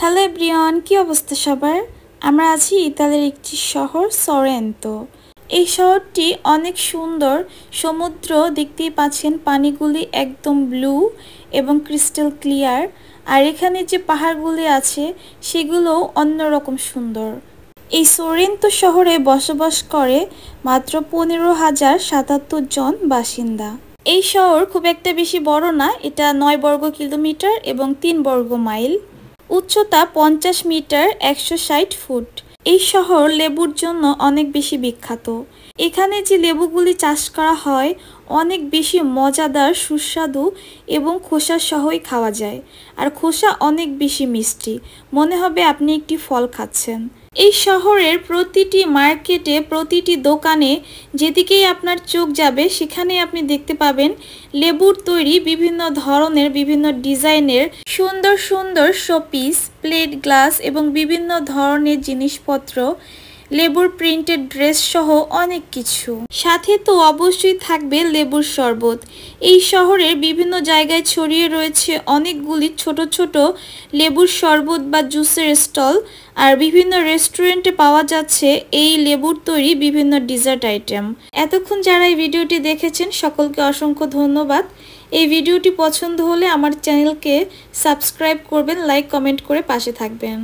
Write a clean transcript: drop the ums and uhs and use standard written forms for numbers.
Hello everyone, কি অবস্থা সবার? আমরা আছি ইতালির একটি শহর সরেন্তো। এই শহরটি অনেক সুন্দর। সমুদ্র দেখতেই পাচ্ছেন, পানিগুলি একদম ব্লু এবং ক্রিস্টাল ক্লিয়ার। আর এখানে যে পাহাড়গুলি আছে সেগুলোও অন্যরকম সুন্দর। এই সরেন্তো শহরে বসবাস করে মাত্র 15,077 জন বাসিন্দা। এই শহর খুব একটা বেশি বড় না, এটা 9 বর্গ কিলোমিটার এবং 3 বর্গ মাইল। উচ্চতা 50 মিটার 160 ফুট। এই শহর লেবুর জন্য অনেক বেশি বিখ্যাত। এখানে যে লেবুগুলি চাষ করা হয় অনেক বেশি মজাদার, সুস্বাদু এবং খোসা সহই খাওয়া যায়। আর খোসা অনেক বেশি মিষ্টি, মনে হবে আপনি একটি ফল খাচ্ছেন। এই শহরের প্রতিটি মার্কেটে, প্রতিটি দোকানে যেদিকেই আপনার চোখ যাবে সেখানেই আপনি দেখতে পাবেন লেবুর তৈরি বিভিন্ন ধরনের, বিভিন্ন ডিজাইনের সুন্দর সুন্দর শোপিস, প্লেট, গ্লাস এবং বিভিন্ন ধরনের জিনিসপত্র, লেবুর প্রিন্টেড ড্রেস সহ অনেক কিছু। সাথে তো অবশ্যই থাকবে লেবুর শরবত। এই শহরের বিভিন্ন জায়গায় ছড়িয়ে রয়েছে অনেকগুলি ছোট ছোট লেবুর শরবত বা জুসের স্টল। আর বিভিন্ন রেস্টুরেন্টে পাওয়া যাচ্ছে এই লেবুর তৈরি বিভিন্ন ডিজার্ট আইটেম। এতক্ষণ যারা এই ভিডিওটি দেখেছেন সকলকে অসংখ্য ধন্যবাদ। এই ভিডিওটি পছন্দ হলে আমার চ্যানেলকে সাবস্ক্রাইব করবেন, লাইক কমেন্ট করে পাশে থাকবেন।